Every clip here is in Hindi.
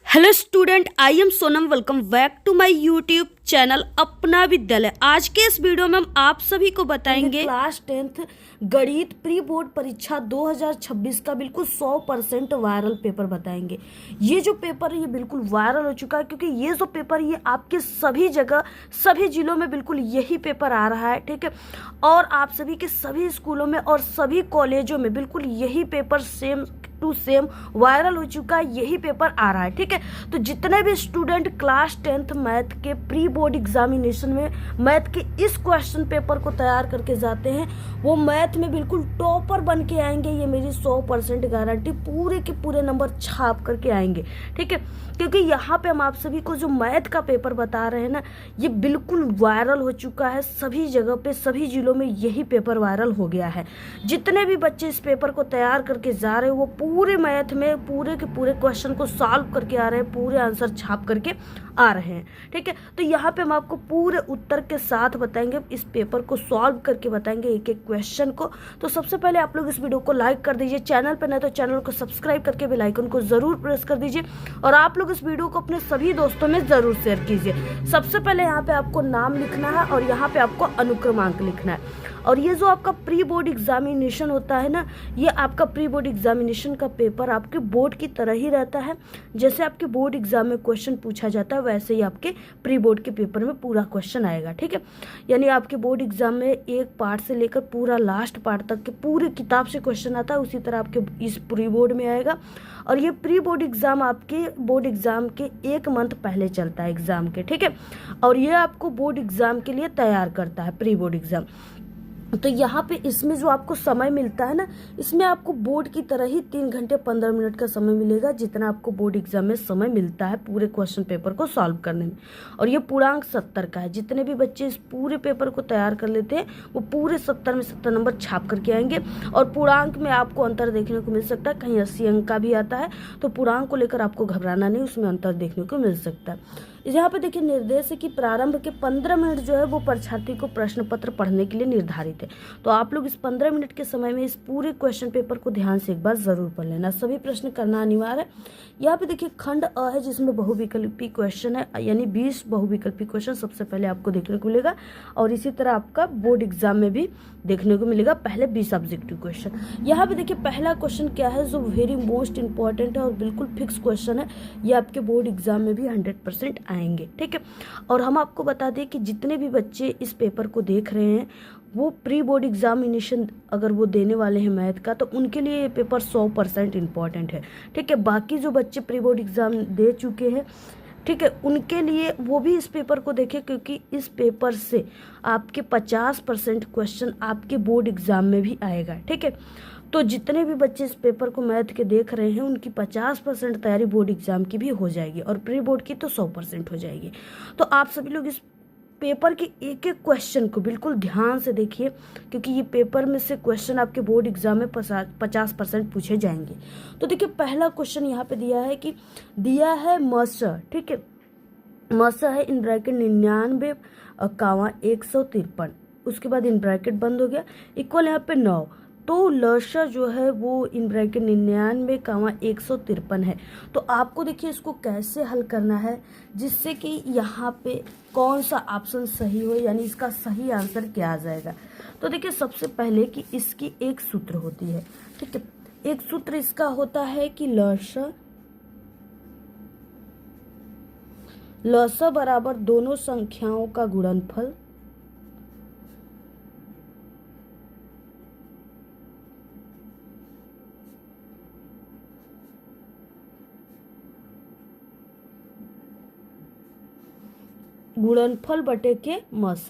Hello student, I am Sonam. Welcome back to my YouTube channel Apna Vidyalaya. आज के इस वीडियो में हम आप सभी को बताएंगे क्लास 10th गणित प्री बोर्ड परीक्षा 2026 का बिल्कुल 100% वायरल पेपर बताएंगे। ये जो पेपर है ये बिल्कुल वायरल हो चुका है, क्योंकि ये जो पेपर ये आपके सभी जगह सभी जिलों में बिल्कुल यही पेपर आ रहा है, ठीक है। और आप सभी के सभी स्कूलों में और सभी कॉलेजों में बिल्कुल यही paper same to same viral हो चुका है, यही पेपर आ रहा है, ठीक है। तो जितने भी स्टूडेंट क्लास 10th मैथ के प्री बोर्ड एग्जामिनेशन में मैथ के इस क्वेश्चन पेपर को तैयार करके जाते हैं वो मैथ में बिल्कुल टॉपर बन के आएंगे। ये मेरी 100% गारंटी, पूरे के पूरे नंबर छाप करके आएंगे, ठीक है। क्योंकि यहाँ पे हम आप सभी को जो मैथ का पेपर बता रहे हैं ना, ये बिल्कुल वायरल हो चुका है। सभी जगह पे सभी जिलों में यही पेपर वायरल हो गया है। जितने भी बच्चे इस पेपर को तैयार करके जा रहे हैं वो पूरे मैथ में पूरे के पूरे क्वेश्चन को सॉल्व करके आ रहे हैं, पूरे आंसर छाप करके आ रहे हैं, ठीक है। तो यहाँ पे हम आपको पूरे उत्तर के साथ बताएंगे, इस पेपर को सॉल्व करके बताएंगे एक एक क्वेश्चन को। तो सबसे पहले आप लोग इस वीडियो को लाइक कर दीजिए, चैनल पर नहीं तो चैनल को सब्सक्राइब करके बेल आइकन को जरूर प्रेस कर दीजिए, और आप लोग इस वीडियो को अपने सभी दोस्तों में जरूर शेयर कीजिए। सबसे पहले यहाँ पे आपको नाम लिखना है और यहाँ पे आपको अनुक्रमांक लिखना है। और ये जो आपका प्री बोर्ड एग्जामिनेशन होता है ना, ये आपका प्री बोर्ड एग्जामिनेशन का पेपर आपके बोर्ड की तरह ही रहता है। जैसे आपके बोर्ड एग्जाम में क्वेश्चन पूछा जाता है वैसे ही आपके प्री बोर्ड के पेपर में पूरा क्वेश्चन आएगा, ठीक है। यानी आपके बोर्ड एग्जाम में एक पार्ट से लेकर पूरा लास्ट पार्ट तक के पूरे किताब से क्वेश्चन आता है, उसी तरह आपके इस प्री बोर्ड में आएगा। और ये प्री बोर्ड एग्जाम आपके बोर्ड एग्जाम के 1 मंथ पहले चलता है एग्जाम के, ठीक है। और ये आपको बोर्ड एग्जाम के लिए तैयार करता है प्री बोर्ड एग्जाम। तो यहाँ पे इसमें जो आपको समय मिलता है ना, इसमें आपको बोर्ड की तरह ही 3 घंटे 15 मिनट का समय मिलेगा, जितना आपको बोर्ड एग्जाम में समय मिलता है पूरे क्वेश्चन पेपर को सॉल्व करने में। और ये पूर्णांक 70 का है। जितने भी बच्चे इस पूरे पेपर को तैयार कर लेते हैं वो पूरे 70 में 70 नंबर छाप करके आएंगे। और पूर्णांक में आपको अंतर देखने को मिल सकता है, कहीं 80 अंक का भी आता है, तो पूर्णांक को लेकर आपको घबराना नहीं, उसमें अंतर देखने को मिल सकता है। यहाँ पे देखिए निर्देश है कि प्रारंभ के 15 मिनट जो है वो परीक्षार्थी को प्रश्न पत्र पढ़ने के लिए निर्धारित है। तो आप लोग इस 15 मिनट के समय में इस पूरे क्वेश्चन पेपर को ध्यान से एक बार जरूर पढ़ लेना, सभी प्रश्न करना अनिवार्य है। यहाँ पे देखिए खंड अ है जिसमें बहुविकल्पी क्वेश्चन है, यानी 20 बहुविकल्पी क्वेश्चन सबसे पहले आपको देखने को मिलेगा। और इसी तरह आपका बोर्ड एग्जाम में भी देखने को मिलेगा पहले 20 ऑब्जेक्टिव क्वेश्चन। यहाँ पे देखिए पहला क्वेश्चन क्या है जो वेरी मोस्ट इंपॉर्टेंट है और बिल्कुल फिक्स क्वेश्चन है, ये आपके बोर्ड एग्जाम में भी 100% आएंगे, ठीक है। और हम आपको बता दें कि जितने भी बच्चे इस पेपर को देख रहे हैं वो प्री बोर्ड एग्जामिनेशन अगर वो देने वाले हैं मैथ का, तो उनके लिए ये पेपर 100% इम्पॉर्टेंट है, ठीक है। बाकी जो बच्चे प्री बोर्ड एग्जाम दे चुके हैं, ठीक है, उनके लिए वो भी इस पेपर को देखें, क्योंकि इस पेपर से आपके 50% क्वेश्चन आपके बोर्ड एग्जाम में भी आएगा, ठीक है। तो जितने भी बच्चे इस पेपर को मैथ के देख रहे हैं उनकी 50% तैयारी बोर्ड एग्जाम की भी हो जाएगी, और प्री बोर्ड की तो 100% हो जाएगी। तो आप सभी लोग इस पेपर के एक एक क्वेश्चन को बिल्कुल ध्यान से देखिए, क्योंकि ये पेपर में से क्वेश्चन आपके बोर्ड एग्जाम में 50% पूछे जाएंगे। तो देखिए पहला क्वेश्चन यहाँ पे दिया है कि दिया है मस, ठीक है, मस है इन ब्रैकेट 99 कावा 153, उसके बाद इन ब्रैकेट बंद हो गया इक्वल यहाँ पे 9। तो लसा जो है वो इन ब्रैकेट 99 कावा 153 है। तो आपको देखिए इसको कैसे हल करना है जिससे कि यहाँ पे कौन सा ऑप्शन सही हो, यानी इसका सही आंसर क्या आ जाएगा। तो देखिए सबसे पहले कि इसकी एक सूत्र होती है, ठीक है। एक सूत्र इसका होता है कि लसा बराबर दोनों संख्याओं का गुणनफल बटे के मस,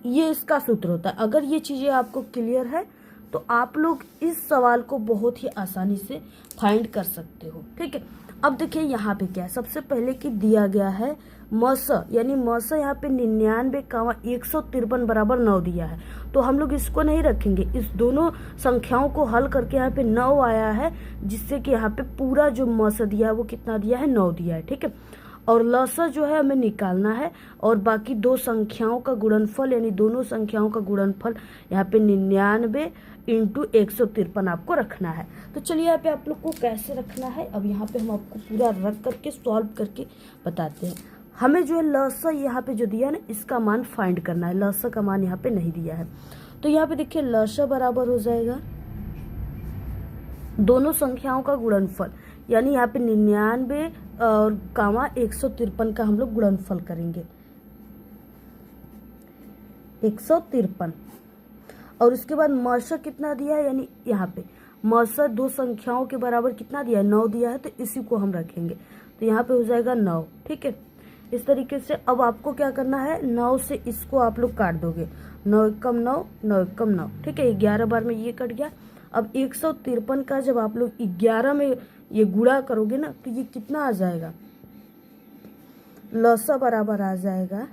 ये इसका सूत्र होता है। अगर ये चीजें आपको क्लियर है तो आप लोग इस सवाल को बहुत ही आसानी से फाइंड कर सकते हो, ठीक है। अब देखिए यहाँ पे क्या है, सबसे पहले कि दिया गया है मस, यानी मस यहाँ पे 99 कावा 153 बराबर 9 दिया है। तो हम लोग इसको नहीं रखेंगे, इस दोनों संख्याओं को हल करके यहाँ पे 9 आया है, जिससे कि यहाँ पे पूरा जो मस दिया है वो कितना दिया है, 9 दिया है, ठीक है। और लसा जो है हमें निकालना है, और बाकी दो संख्याओं का गुणनफल यानी दोनों संख्याओं का गुणनफल यहाँ पे 99 इंटू 153 आपको रखना है। तो चलिए यहाँ पे आप लोग को कैसे रखना है, अब यहाँ पे हम आपको पूरा रख करके सॉल्व करके बताते हैं। हमें जो है लसा यहाँ पे जो दिया है ना, इसका मान फाइंड करना है। लसा का मान यहाँ पे नहीं दिया है, तो यहाँ पे देखिए लसा बराबर हो जाएगा दोनों संख्याओं का गुणनफल, यानी यहाँ पे 99 और कामा 153 का हम लोग गुणनफल करेंगे 153। और उसके बाद मर्सा कितना दिया है, यानी यहाँ पे मर्सा दो संख्याओं के बराबर कितना दिया है, 9 दिया है, तो इसी को हम रखेंगे। तो यहाँ पे हो जाएगा 9। ठीक है, इस तरीके से अब आपको क्या करना है, 9 से इसको आप लोग काट दोगे, 9 एकम 9, 9 एकम 9। ठीक है, 11 बार में ये कट गया। अब 153 का जब आप लोग 11 में ये गुणा करोगे ना, तो ये कितना आ जाएगा, लसा बराबर आ जाएगा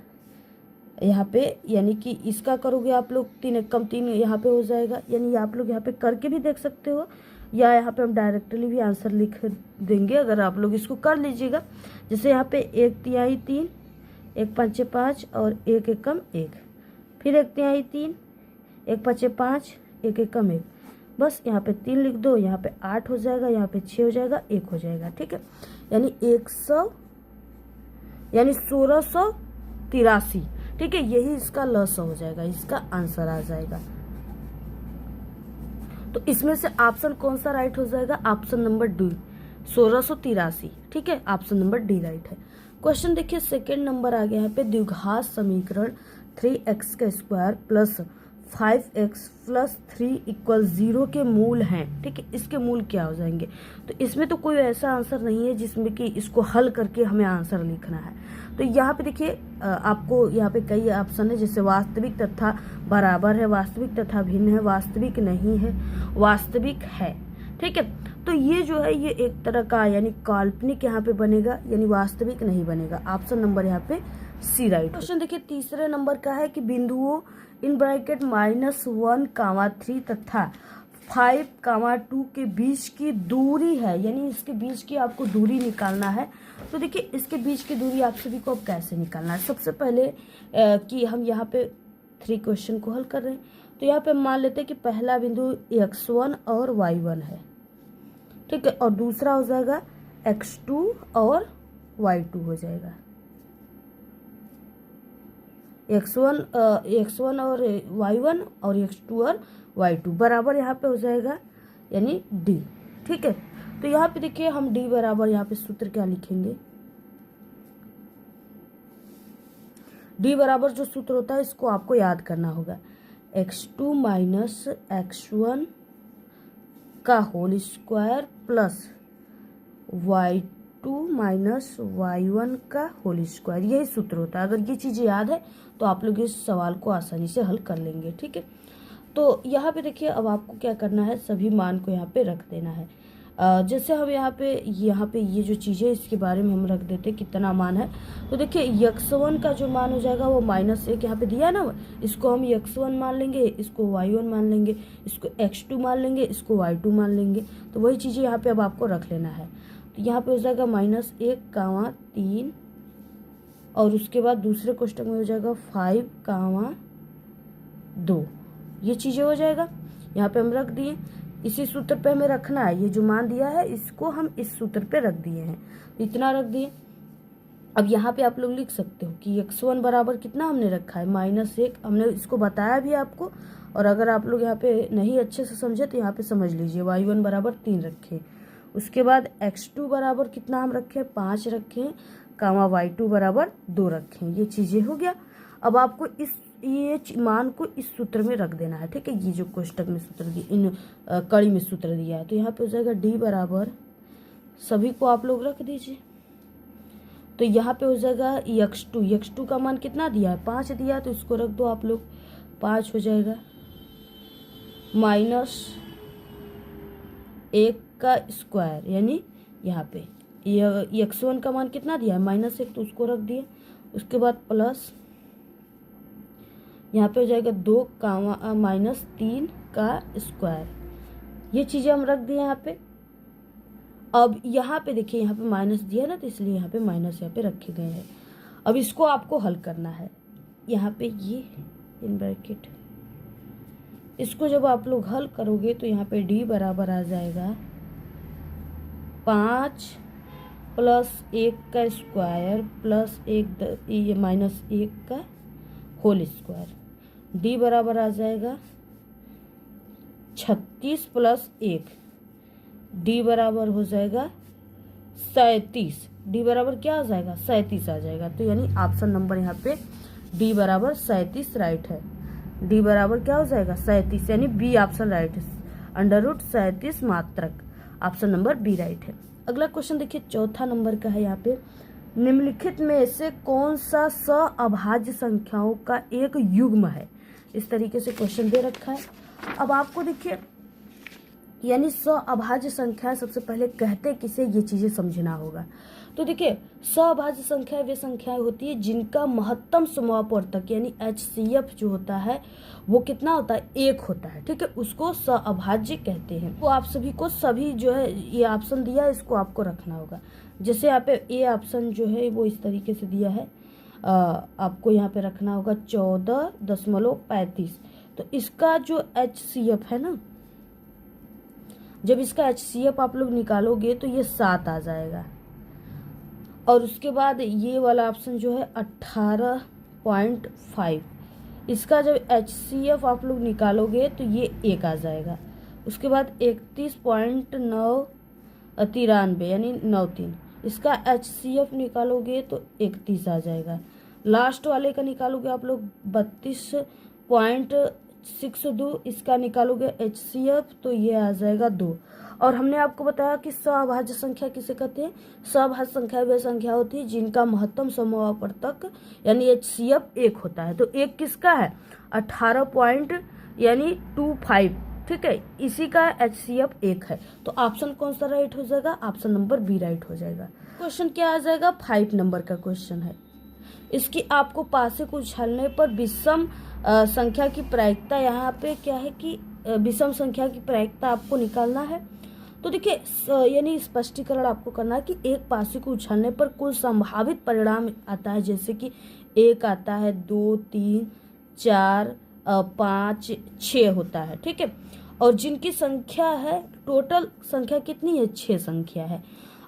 यहाँ पे, यानी कि इसका करोगे आप लोग 3 एकम 3 यहाँ पे हो जाएगा। यानी आप लोग यहाँ पे करके भी देख सकते हो, या यहाँ पे हम डायरेक्टली भी आंसर लिख देंगे अगर आप लोग इसको कर लीजिएगा। जैसे यहाँ पे 1/3 3, 1/5 5 और 1 एकम 1, फिर 1/3 3, 1/5 5, 1 एकम 1। बस यहाँ पे 3 लिख दो, यहाँ पे 8 हो जाएगा, यहाँ पे 6 हो जाएगा, 1 हो जाएगा। ठीक है, यानी 1683। ठीक है, यही इसका लस हो जाएगा, इसका आंसर आ जाएगा। तो इसमें से ऑप्शन कौन सा राइट हो जाएगा, ऑप्शन नंबर डी, 1683। ठीक है, ऑप्शन नंबर डी राइट है। क्वेश्चन देखिए सेकंड नंबर आ गया यहाँ पे, द्विघात समीकरण 3x का square plus 5x plus 3 equal 0 के मूल हैं। ठीक है, इसके मूल क्या हो जाएंगे। तो इसमें तो कोई ऐसा आंसर नहीं है जिसमें कि इसको हल करके हमें आंसर लिखना है। तो यहाँ पे देखिए आपको यहाँ पे कई ऑप्शन है, जैसे वास्तविक तथा बराबर है, वास्तविक तथा भिन्न है, वास्तविक नहीं है, वास्तविक है। ठीक है, तो ये जो है ये एक तरह का यानी काल्पनिक यहाँ पे बनेगा, यानी वास्तविक नहीं बनेगा। ऑप्शन नंबर यहाँ पे सी राइट। क्वेश्चन देखिए तीसरे नंबर का है कि बिंदुओं इन ब्रैकेट -1, 3 तथा 5, 2 के बीच की दूरी है, यानी इसके बीच की आपको दूरी निकालना है। तो देखिए इसके बीच की दूरी आप सभी को अब कैसे निकालना है। सबसे पहले कि हम यहाँ पे 3 क्वेश्चन को हल कर रहे हैं, तो यहाँ पे मान लेते हैं कि पहला बिंदु x1 और y1 है। ठीक है, और दूसरा हो जाएगा x2 और y2 हो जाएगा। x1 और y1 और x2 और y2 बराबर यहाँ पे हो जाएगा, यानी d। ठीक है, तो यहाँ पे देखिए हम d बराबर यहाँ पे सूत्र क्या लिखेंगे, d बराबर जो सूत्र होता है इसको आपको याद करना होगा, x2 माइनस x1 का whole square plus y2 minus y1 का होल स्क्वायर, यही सूत्र होता है। अगर ये चीज़ें याद है तो आप लोग इस सवाल को आसानी से हल कर लेंगे। ठीक है, तो यहाँ पे देखिए अब आपको क्या करना है, सभी मान को यहाँ पे रख देना है। जैसे हम यहाँ पे ये जो चीज़ें इसके बारे में हम रख देते कितना मान है। तो देखिए x1 का जो मान हो जाएगा वो -1 यहाँ पे दिया ना, इसको हम x1 मान लेंगे, इसको y1 मान लेंगे, इसको x2 मान लेंगे, इसको y2 मान लेंगे। तो वही चीज़ें यहाँ पे अब आपको रख लेना है। तो यहाँ पे हो जाएगा -1, 3 और उसके बाद दूसरे क्वेश्चन में हो जाएगा 5, 2। ये चीज़ें हो जाएगा, यहाँ पे हम रख दिए। इसी सूत्र पे हमें रखना है, ये जो मान दिया है इसको हम इस सूत्र पे रख दिए हैं, इतना रख दिए। अब यहाँ पे आप लोग लिख सकते हो कि x1 बराबर कितना हमने रखा है, -1। हमने इसको बताया भी आपको, और अगर आप लोग यहाँ पे नहीं अच्छे से समझे तो यहाँ पे समझ लीजिए, y1 बराबर 3 रखे। उसके बाद x2 बराबर कितना हम रखे, 5 रखे, y2 बराबर 2 रखें। ये चीज़ें हो गया। अब आपको ये मान को इस सूत्र में रख देना है। ठीक है, ये जो कोष्टक में सूत्र दिया, इन कड़ी में सूत्र दिया है, तो यहाँ पे हो जाएगा d बराबर, सभी को आप लोग रख दीजिए। तो यहाँ पे हो जाएगा x2 का मान कितना दिया है, 5 दिया है, तो इसको रख दो आप लोग, 5 हो जाएगा, -1 का स्क्वायर, यानी यहाँ पे x1 का मान कितना दिया है, -1, तो उसको रख दिए। उसके बाद प्लस यहाँ पे हो जाएगा 2, -3 का स्क्वायर। ये चीज़ें हम रख दिए यहाँ पे। अब यहाँ पे देखिए, यहाँ पे माइनस दिया ना, तो इसलिए यहाँ पे माइनस यहाँ पे रखे गए हैं। अब इसको आपको हल करना है। यहाँ पे ये इन ब्रैकेट इसको जब आप लोग हल करोगे तो यहाँ पे डी बराबर आ जाएगा 5 प्लस 1 का स्क्वायर प्लस 1 माइनस 1 का होल स्क्वायर। डी बराबर आ जाएगा 36 प्लस 1। डी बराबर हो जाएगा 37। डी बराबर क्या आ जाएगा? 37 आ जाएगा। तो यानी ऑप्शन नंबर यहाँ पे डी बराबर 37 राइट है। डी बराबर क्या हो जाएगा? 37, यानी बी ऑप्शन राइट है। √37 मात्रक, ऑप्शन नंबर बी राइट है। अगला क्वेश्चन देखिए, चौथा नंबर का है यहाँ पे, निम्नलिखित में से कौन सा सअभाज्य संख्याओं का एक युग्म है? इस तरीके से क्वेश्चन दे रखा है। अब आपको देखिए, यानी सअभाज्य संख्या सबसे पहले कहते किसे, ये चीजें समझना होगा। तो देखिए, सअभाज्य संख्या वे संख्याएं होती है जिनका महत्तम समापवर्तक यानी HCF जो होता है वो कितना होता है? 1 होता है। ठीक है, उसको सअभाज्य कहते हैं। तो आप सभी को सभी जो है ये ऑप्शन दिया है, इसको आपको रखना होगा। जैसे यहाँ पे ए ऑप्शन जो है वो इस तरीके से दिया है, आपको यहाँ पे रखना होगा 14.35। तो इसका जो HCF है ना, जब इसका HCF आप लोग निकालोगे तो ये 7 आ जाएगा। और उसके बाद ये वाला ऑप्शन जो है 18.5, इसका जब HCF आप लोग निकालोगे तो ये 1 आ जाएगा। उसके बाद 31.993 यानी 93, इसका HCF निकालोगे तो 31 आ जाएगा। लास्ट वाले का निकालोगे आप लोग 32.62, इसका निकालोगे HCF तो ये आ जाएगा 2। और हमने आपको बताया कि सअभाज्य संख्या किसे कहते हैं? सअभाज्य संख्या वे संख्या होती है जिनका महत्तम समापवर्तक यानी HCF 1 होता है। तो 1 किसका है? 18.25। ठीक है, इसी का HCF 1 है। तो ऑप्शन कौन सा राइट हो जाएगा? ऑप्शन नंबर बी राइट हो जाएगा। क्वेश्चन क्या आ जाएगा? 5 नंबर का क्वेश्चन है। इसकी आपको पासे को उछालने पर विषम संख्या की प्रायिकता, यहाँ पे क्या है कि विषम संख्या की प्रायिकता आपको निकालना है। तो देखिए, यानी स्पष्टीकरण आपको करना है कि एक पासे को उछालने पर कुल संभावित परिणाम आता है, जैसे कि 1 आता है, 2, 3, 4, 5, 6 होता है। ठीक है, और जिनकी संख्या है, टोटल संख्या कितनी है? 6 संख्या है।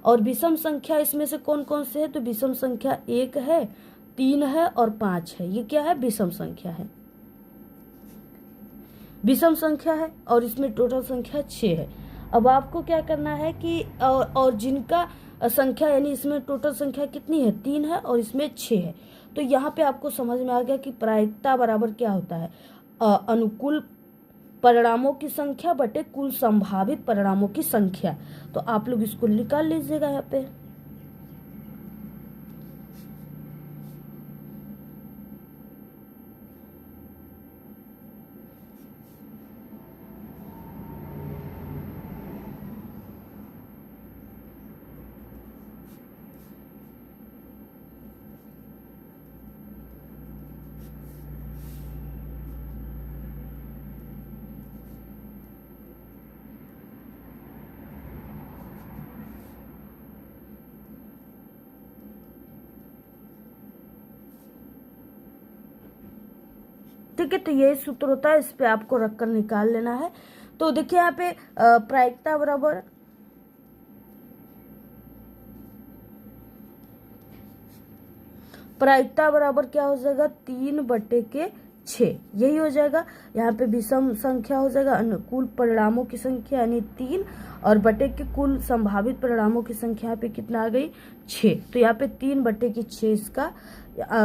और विषम संख्या इसमें से कौन कौन से है? तो विषम संख्या 1 है, 3 है और 5 है। ये क्या है? विषम संख्या है, विषम संख्या है। और इसमें टोटल संख्या 6 है। अब आपको क्या करना है कि और जिनका संख्या यानी इसमें टोटल संख्या कितनी है? 3 है और इसमें 6 है। तो यहाँ पे आपको समझ में आ गया कि प्रायिकता बराबर क्या होता है? अनुकूल परिणामों की संख्या बटे कुल संभावित परिणामों की संख्या। तो आप लोग इसको निकाल लीजिएगा यहाँ पे। ठीक है, तो यही सूत्र होता है, इस पे आपको रखकर निकाल लेना है। तो देखिए यहाँ पे प्रायिकता बराबर क्या हो जाएगा? 3/6, यही हो जाएगा। यहाँ पे विषम संख्या हो जाएगा अनुकूल परिणामों की संख्या यानी 3, और बटे के कुल संभावित परिणामों की संख्या पे कितना आ गई? 6। तो यहाँ पे 3/6 इसका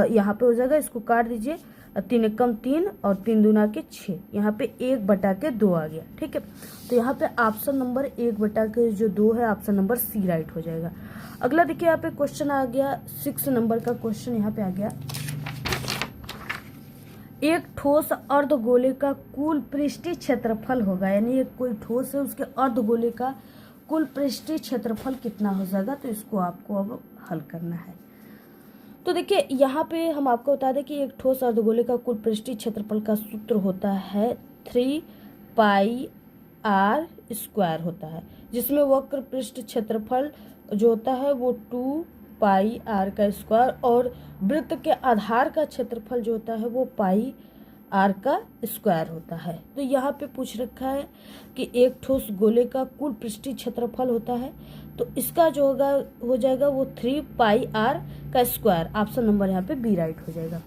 यहाँ पे हो जाएगा। इसको काट दीजिए, 3 एकम 3 और 3 दूना के 6, यहाँ पे 1/2 आ गया। ठीक है, तो यहाँ पे ऑप्शन नंबर 1/2 है, ऑप्शन नंबर सी राइट हो जाएगा। अगला देखिए, यहाँ पे क्वेश्चन आ गया 6 नंबर का क्वेश्चन यहाँ पे आ गया, एक ठोस अर्धगोले का कुल पृष्ठीय क्षेत्रफल होगा, यानी एक कोई ठोस है उसके अर्धगोले का कुल पृष्ठीय क्षेत्रफल कितना हो जाएगा? तो इसको आपको अब हल करना है। तो देखिए, यहाँ पे हम आपको बता दें कि एक ठोस अर्धगोले का कुल पृष्ठीय क्षेत्रफल का सूत्र होता है 3πr² होता है, जिसमें वक्र पृष्ठ क्षेत्रफल जो होता है वो 2πr² और वृत्त के आधार का क्षेत्रफल जो होता है वो πr² आर का स्क्वायर होता है। तो यहाँ पे पूछ रखा है कि एक ठोस गोले का कुल पृष्ठीय क्षेत्रफल होता है, तो इसका जो होगा हो जाएगा वो 3 पाई आर का स्क्वायर। ऑप्शन नंबर यहाँ पे बी राइट हो जाएगा।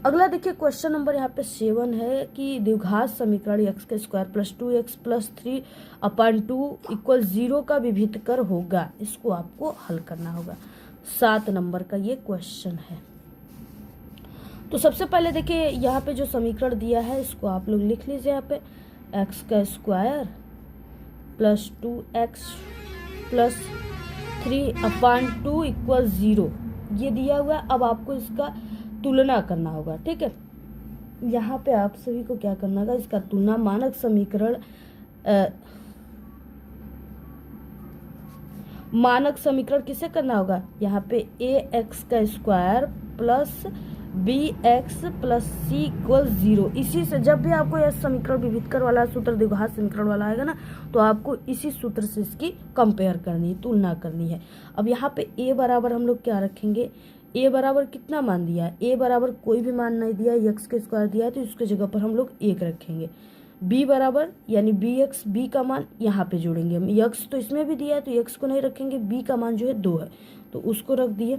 अगला देखिए क्वेश्चन नंबर यहाँ पे 7 है कि द्विघात समीकरण एक्स का square plus 2x plus 3/2 equal 0 का विभीतकर होगा। इसको आपको हल करना होगा। 7 नंबर का ये क्वेश्चन है। तो सबसे पहले देखिए यहाँ पे जो समीकरण दिया है इसको आप लोग लिख लीजिए। यहाँ पे एक्स का square plus 2x plus 3/2 equal 0 ये दिया हुआ है। अब आपको इसका तुलना करना होगा, ठीक है। यहाँ पे आप सभी को क्या करना होगा, इसका तुलना मानक समीकरण किसे करना होगा, यहाँ पे ax का square plus bx plus c equal 0। इसी से जब भी आपको यह समीकरण विभीतकर वाला सूत्र द्विघात समीकरण वाला आएगा ना, तो आपको इसी सूत्र से इसकी कंपेयर करनी है, तुलना करनी है। अब यहाँ पे a बराबर हम लोग क्या रखेंगे, a बराबर कितना मान दिया है, a बराबर कोई भी मान नहीं दिया है, x का स्क्वायर दिया है तो इसके जगह पर हम लोग 1 रखेंगे। b बराबर यानी bx, b का मान यहाँ पे जोड़ेंगे हम, x तो इसमें भी दिया है तो x को नहीं रखेंगे, b का मान जो है 2 है तो उसको रख दिए।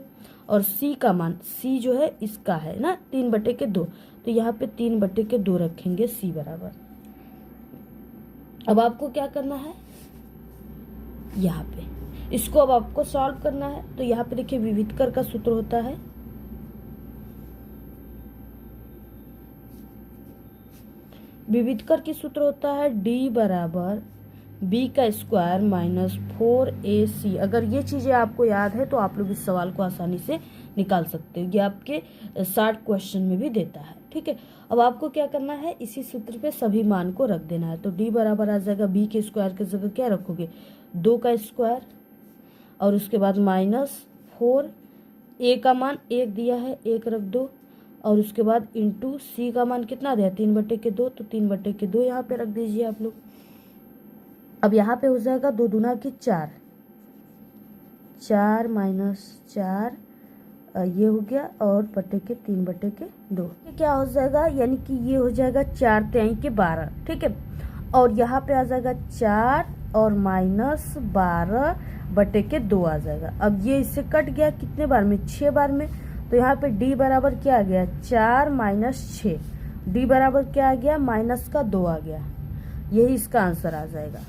और c का मान, c जो है इसका है ना 3/2, तो यहाँ पे 3/2 रखेंगे c बराबर। अब आपको क्या करना है, यहाँ पे इसको अब आपको सॉल्व करना है। तो यहाँ पे देखिए विभीतकर का सूत्र होता है विभीतकर की सूत्र होता है d बराबर b का स्क्वायर माइनस 4ac। अगर ये चीजें आपको याद है तो आप लोग इस सवाल को आसानी से निकाल सकते हो। ये आपके 60 क्वेश्चन में भी देता है, ठीक है। अब आपको क्या करना है, इसी सूत्र पे सभी मान को रख देना है। तो d बराबर आ जाएगा b के स्क्वायर की जगह क्या रखोगे, 2 का स्क्वायर और उसके बाद माइनस 4, a का मान 1 दिया है 1 रख दो, और उसके बाद इंटू c का मान कितना दिया 3/2, तो 3/2 यहाँ पे रख दीजिए आप लोग। अब यहाँ पे हो जाएगा 2 दूना की 4, 4 माइनस 4 ये हो गया, और बटे के 3/2 क्या हो जाएगा, यानी कि ये हो जाएगा 4 3 के 12, ठीक है। और यहाँ पे आ जाएगा 4 और माइनस 12/2 आ जाएगा। अब ये इससे कट गया कितने बार में, 6 बार में। तो यहाँ पे d बराबर क्या आ गया, 4 माइनस 6, d बराबर क्या आ गया, माइनस का 2 आ गया। यही इसका आंसर आ जाएगा,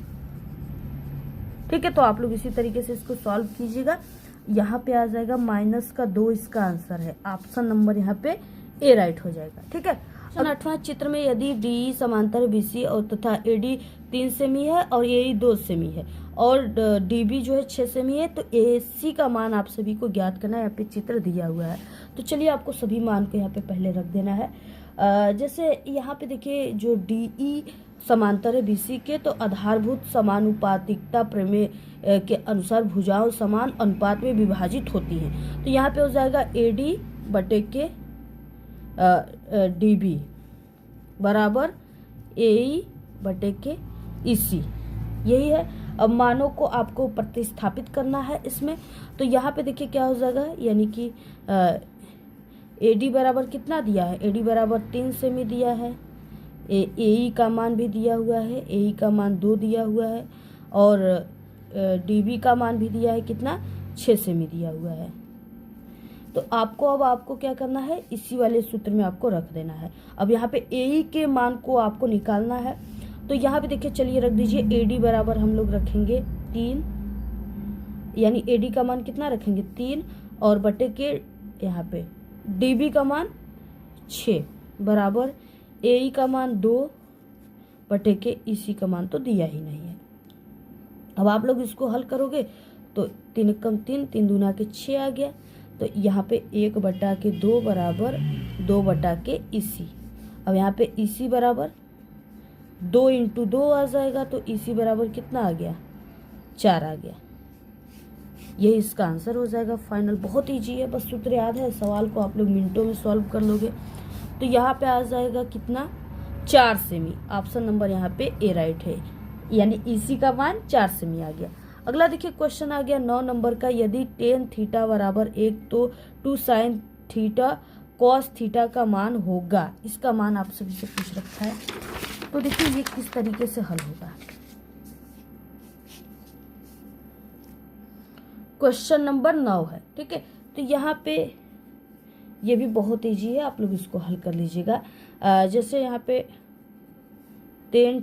ठीक है। तो आप लोग इसी तरीके से इसको सॉल्व कीजिएगा। यहाँ पे आ जाएगा माइनस का 2 इसका आंसर है। ऑप्शन नंबर यहाँ पे ए राइट हो जाएगा, ठीक है। 8वां चित्र में यदि डी समांतर बीसी और तथा एडी 3 सेमी है और ए 2 सेमी है और डीबी जो है 6 सेमी है, तो एसी का मान आप सभी को ज्ञात करना है। यहाँ पे चित्र दिया हुआ है, तो चलिए आपको सभी मान को यहाँ पे पहले रख देना है। जैसे यहाँ पे देखिए जो डीई समांतर है बीसी के, तो आधारभूत समानुपातिकता प्रमेय के अनुसार भुजाओं समान अनुपात में विभाजित होती हैं। तो यहाँ पे हो जाएगा एडी बटे के डीबी बराबर एई बटे के ईसी, यही है। अब मानों को आपको प्रतिस्थापित करना है इसमें। तो यहाँ पे देखिए क्या हो जाएगा, यानी कि एडी बराबर कितना दिया है, एडी बराबर 3 सेमी दिया है, एई का मान भी दिया हुआ है, एई का मान 2 दिया हुआ है, और डीबी का मान भी दिया है कितना, 6 सेमी दिया हुआ है। तो अब आपको क्या करना है, इसी वाले सूत्र में आपको रख देना है। अब यहाँ पे एई के मान को आपको निकालना है। तो यहाँ पे देखिए चलिए रख दीजिए, एडी बराबर हम लोग रखेंगे 3, यानी एडी का मान कितना रखेंगे 3, और बटे के यहाँ पे डीबी का मान 6 बराबर एई का मान 2 बटे के ईसी का मान तो दिया ही नहीं है। अब आप लोग इसको हल करोगे तो 3 कम 3, 3 दूना के 6 आ गया। तो यहाँ पे 1/2 बराबर 2/के ईसी। अब यहाँ पे ईसी बराबर 2 × 2 आ जाएगा, तो ईसी बराबर कितना आ गया, 4 आ गया। यही इसका आंसर हो जाएगा फाइनल। बहुत ईजी है, बस सूत्र याद है, सवाल को आप लोग मिनटों में सॉल्व कर लोगे। तो यहाँ पे आ जाएगा कितना, 4 सेमी। ऑप्शन नंबर यहाँ पे ए राइट है, यानी ईसी का मान 4 सेमी आ गया। अगला देखिए क्वेश्चन आ गया 9 नंबर का, यदि tan थीटा बराबर 1 तो 2 sin थीटा कॉस थीटा का मान होगा। इसका मान आप सभी से पूछ रखा है, तो देखिए ये किस तरीके से हल होगा। क्वेश्चन नंबर 9 है, ठीक है। तो यहाँ पे ये भी बहुत ईजी है, आप लोग इसको हल कर लीजिएगा। जैसे यहाँ पे टेन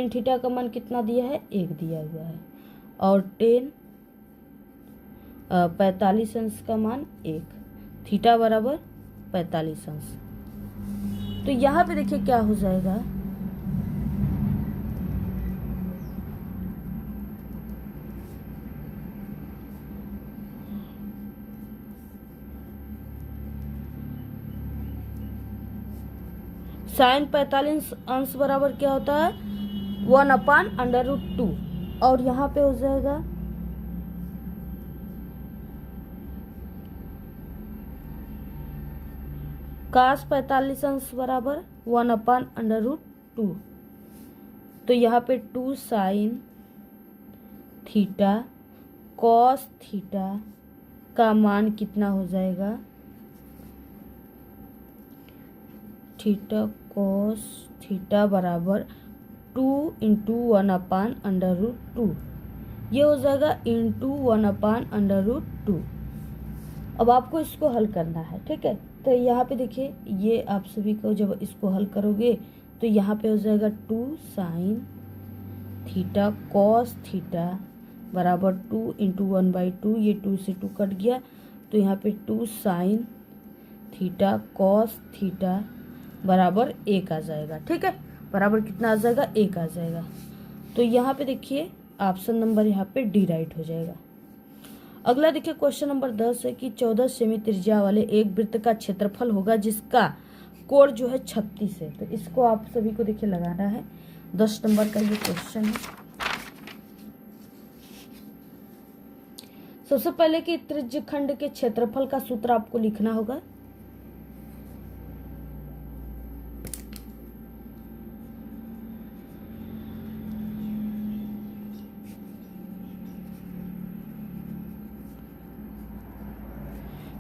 थीटा का मान कितना दिया है, 1 दिया हुआ है, और 45 अंश का मान 1, थीटा बराबर 45 अंश। तो यहाँ पे देखिए क्या हो जाएगा, साइन 45 अंश बराबर क्या होता है, 1/√2, और यहाँ पे हो जाएगा cos 45 अंश बराबर 1/√2। तो यहाँ पे 2 साइन थीटा कॉस थीटा का मान कितना हो जाएगा, थीटा कॉस थीटा बराबर 2 × 1/√2, ये हो जाएगा × 1/√2। अब आपको इसको हल करना है, ठीक है। तो यहाँ पे देखिए, ये आप सभी को जब इसको हल करोगे तो यहाँ पे हो जाएगा 2 साइन थीटा कॉस थीटा बराबर 2 × 1/2, ये 2 से 2 कट गया, तो यहाँ पे 2 साइन थीटा कॉस थीटा बराबर 1 आ जाएगा, ठीक है। बराबर कितना आ जाएगा, 1 आ जाएगा। तो यहाँ पे देखिए ऑप्शन नंबर यहाँ पे डी राइट हो जाएगा। अगला देखिए क्वेश्चन नंबर 10 है कि 14 सेमी त्रिज्या वाले एक वृत्त का क्षेत्रफल होगा जिसका कोण जो है 36 है। तो इसको आप सभी को देखिए लगाना है, 10 नंबर का ये क्वेश्चन है। सबसे पहले कि त्रिज्य खंड के क्षेत्रफल का सूत्र आपको लिखना होगा।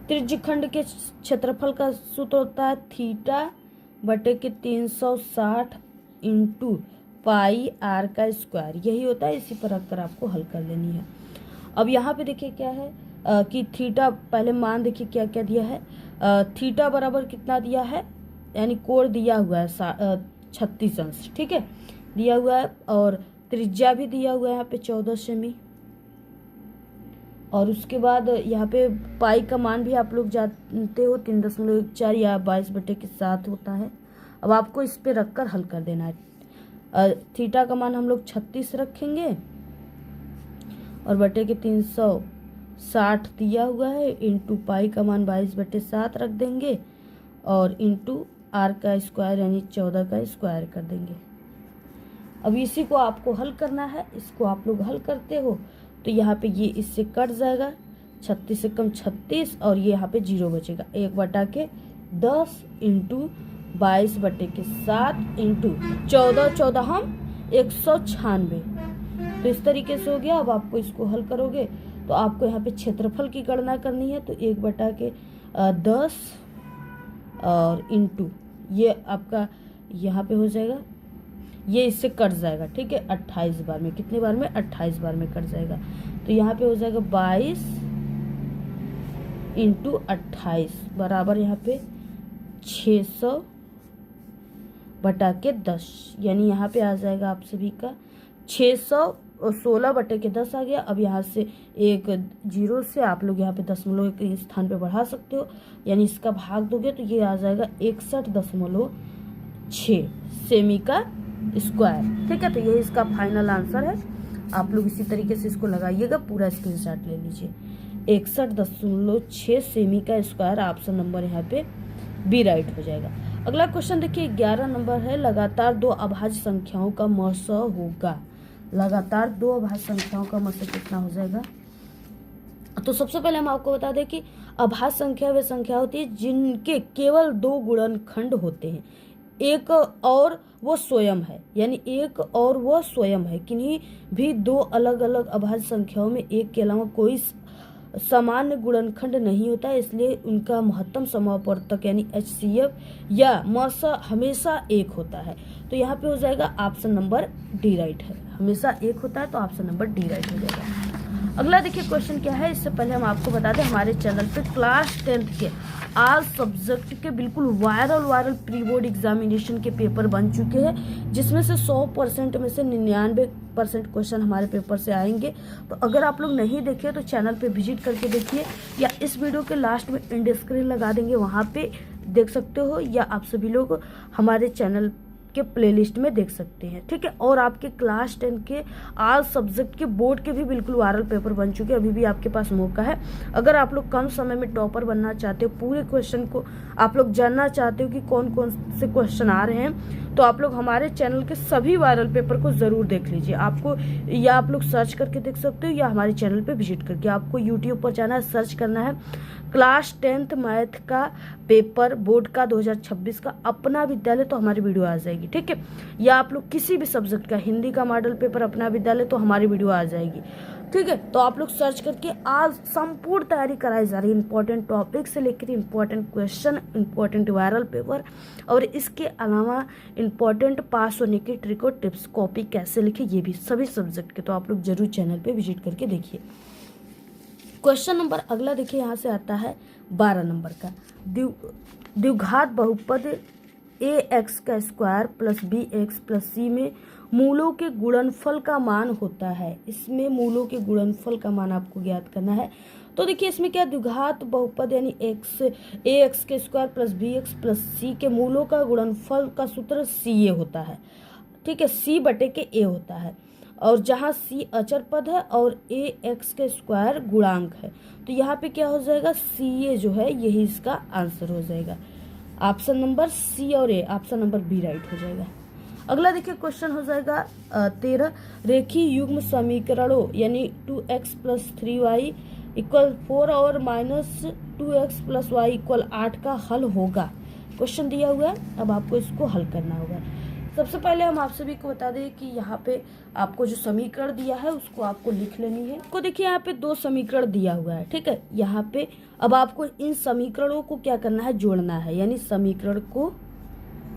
त्रिज्य खंड के क्षेत्रफल का सूत्र होता है थीटा बटे के 360 × पाई r का स्क्वायर, यही होता है। इसी पर रखकर आपको हल कर लेनी है। अब यहाँ पे देखिए क्या है कि थीटा, पहले मान देखिए क्या क्या दिया है, थीटा बराबर कितना दिया है, यानी कोण दिया हुआ है 36 अंश, ठीक है, दिया हुआ है, और त्रिज्या भी दिया हुआ है यहाँ पे 14 सेमी, और उसके बाद यहाँ पे पाई का मान भी आप लोग जानते हो 3.14 या 22/7 होता है। अब आपको इस पे रखकर हल कर देना है। थीटा का मान हम लोग 36 रखेंगे, और बटे के 360 दिया हुआ है, इंटू पाई का मान 22/7 रख देंगे, और इंटू r का स्क्वायर यानी 14 का स्क्वायर कर देंगे। अब इसी को आपको हल करना है। इसको आप लोग हल करते हो तो यहाँ पे ये इससे कट जाएगा, 36 से कम 36, और ये यहाँ पे 0 बचेगा, 1/10 × 22/7 इंटू 14 हम 196। तो इस तरीके से हो गया। अब आपको इसको हल करोगे तो आपको यहाँ पे क्षेत्रफल की गणना करनी है, तो 1/10 और इंटू ये आपका यहाँ पे हो जाएगा, ये इससे कट जाएगा, ठीक है, 28 बार में, कितने बार में, 28 बार में कट जाएगा। तो यहाँ पे हो जाएगा 22 × 28 बराबर यहाँ पे 600/10, यानी यहाँ पे आ जाएगा आप सभी का 616/10 आ गया। अब यहाँ से एक 0 से आप लोग यहाँ पे दशमलव के स्थान पे बढ़ा सकते हो, यानी इसका भाग दोगे तो ये आ जाएगा 61.6 सेमी का स्क्वायर, ठीक है। तो ये इसका फाइनल आंसर है। आप लोग इसी तरीके से इसको लगाइएगा, पूरा स्क्रीनशॉट ले लीजिए। 61.6 सेमी का स्क्वायर ऑप्शन नंबर यहाँ पे बी राइट हो जाएगा। अगला क्वेश्चन देखिए 11 नंबर है, लगातार 2 अभाज्य संख्याओं का मस होगा। लगातार 2 अभाज्य संख्याओं का मस कितना हो जाएगा। तो सबसे पहले हम आपको बता दें कि अभाज्य संख्या वे संख्या होती है जिनके केवल 2 गुणनखंड होते हैं, एक और वो स्वयं है, यानी एक और वो स्वयं है। किन्हीं भी 2 अलग अलग अभाज्य संख्याओं में एक के अलावा कोई सामान्य गुणनखंड नहीं होता है, इसलिए उनका महत्तम समापवर्तक यानी HCF या मसा हमेशा 1 होता है। तो यहाँ पे हो जाएगा ऑप्शन नंबर डी राइट है, हमेशा 1 होता है तो ऑप्शन नंबर डी राइट हो जाएगा। अगला देखिए क्वेश्चन क्या है, इससे पहले हम आपको बता दें हमारे चैनल पे क्लास 10th के ऑल सब्जेक्ट के बिल्कुल वायरल प्री बोर्ड एग्जामिनेशन के पेपर बन चुके हैं, जिसमें से 100% में से 99% क्वेश्चन हमारे पेपर से आएंगे। तो अगर आप लोग नहीं देखे तो चैनल पे विजिट करके देखिए, या इस वीडियो के लास्ट में एंड स्क्रीन लगा देंगे, वहाँ पे देख सकते हो, या आप सभी लोग हमारे चैनल के प्लेलिस्ट में देख सकते हैं, ठीक है। और आपके क्लास 10 के ऑल सब्जेक्ट के बोर्ड के भी बिल्कुल वायरल पेपर बन चुके हैं, अभी भी आपके पास मौका है। अगर आप लोग कम समय में टॉपर बनना चाहते हो, पूरे क्वेश्चन को आप लोग जानना चाहते हो कि कौन कौन से क्वेश्चन आ रहे हैं, तो आप लोग हमारे चैनल के सभी वायरल पेपर को ज़रूर देख लीजिए। आपको या आप लोग सर्च करके देख सकते हो, या हमारे चैनल पे विजिट करके। आपको यूट्यूब पर जाना है, सर्च करना है क्लास 10th मैथ का पेपर बोर्ड का 2026 का अपना विद्यालय, तो हमारी वीडियो आ जाएगी, ठीक है। या आप लोग किसी भी सब्जेक्ट का, हिंदी का मॉडल पेपर अपना विद्यालय, तो हमारी वीडियो आ जाएगी, ठीक है। तो आप लोग सर्च करके आज संपूर्ण तैयारी कराई जा रही है, इंपॉर्टेंट टॉपिक से लेकर important question, important viral paper, और इसके अलावा इंपॉर्टेंट पास होने की ट्रिक और टिप्स, कॉपी कैसे लिखे, ये भी सभी सब्जेक्ट के। तो आप लोग जरूर चैनल पे विजिट करके देखिए। क्वेश्चन नंबर अगला देखिए, यहाँ से आता है 12 नंबर का, द्विघात बहुपद ax का square plus bx plus c में मूलों के गुणनफल का मान होता है। इसमें मूलों के गुणनफल का मान आपको ज्ञात करना है। तो देखिए इसमें क्या, द्विघात बहुपद यानी ax के square plus bx plus c के मूलों का गुणनफल का सूत्र ca होता है, ठीक है, c बटे के a होता है, और जहाँ c अचर पद है और ax के स्क्वायर गुणांक है, तो यहाँ पे क्या हो जाएगा, ca जो है यही इसका आंसर हो जाएगा। ऑप्शन नंबर सी और ए, ऑप्शन नंबर बी राइट हो जाएगा। अगला देखिए क्वेश्चन हो जाएगा 13, रेखीय युग्म समीकरणों यानी 2x प्लस 3y इक्वल 4 और minus 2x plus Y equal 8 का हल होगा। क्वेश्चन दिया हुआ है, अब आपको इसको हल करना होगा। सबसे पहले हम आप सभी को बता दें कि यहाँ पे आपको जो समीकरण दिया है उसको आपको लिख लेनी है। को देखिए यहाँ पे 2 समीकरण दिया हुआ है, ठीक है। यहाँ पे अब आपको इन समीकरणों को क्या करना है, जोड़ना है, यानी समीकरण को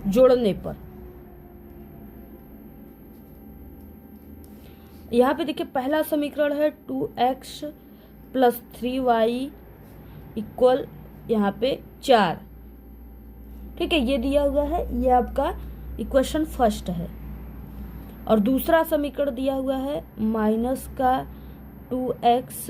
जोड़ने पर यहाँ पे देखिए पहला समीकरण है 2x प्लस 3y इक्वल यहाँ पे 4, ठीक है, ये दिया हुआ है, ये आपका इक्वेशन फर्स्ट है। और दूसरा समीकरण दिया हुआ है माइनस का 2x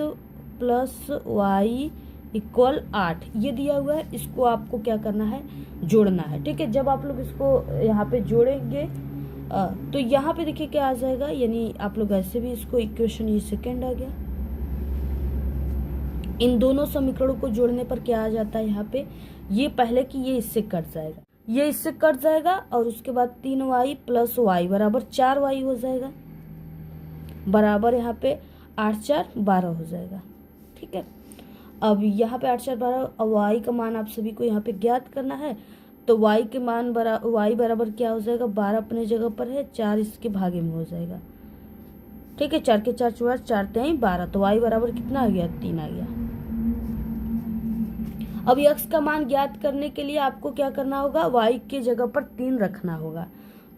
प्लस वाई इक्वल 8, ये दिया हुआ है, इसको आपको क्या करना है, जोड़ना है, ठीक है। जब आप लोग इसको यहाँ पे जोड़ेंगे तो यहाँ पे देखिए क्या आ जाएगा, यानी आप लोग ऐसे भी इसको इक्वेशन, ये सेकेंड आ गया। इन दोनों समीकरणों को जोड़ने पर क्या आ जाता है, यहाँ पे ये पहले कि ये इससे कट जाएगा, ये इससे कट जाएगा, और उसके बाद 3y प्लस वाई बराबर 4y हो जाएगा, बराबर यहाँ पे 8 4 12 हो जाएगा, ठीक है। अब यहाँ पे 8 4 12, अब y का मान आप सभी को यहाँ पे ज्ञात करना है। तो y के मान y बराबर क्या हो जाएगा, 12 अपने जगह पर है, 4 इसके भागे में हो जाएगा, ठीक है। 4 के 4 4 4 3 12, तो y बराबर कितना आ गया, 3 आ गया। अब x का मान ज्ञात करने के लिए आपको क्या करना होगा, y के जगह पर 3 रखना होगा।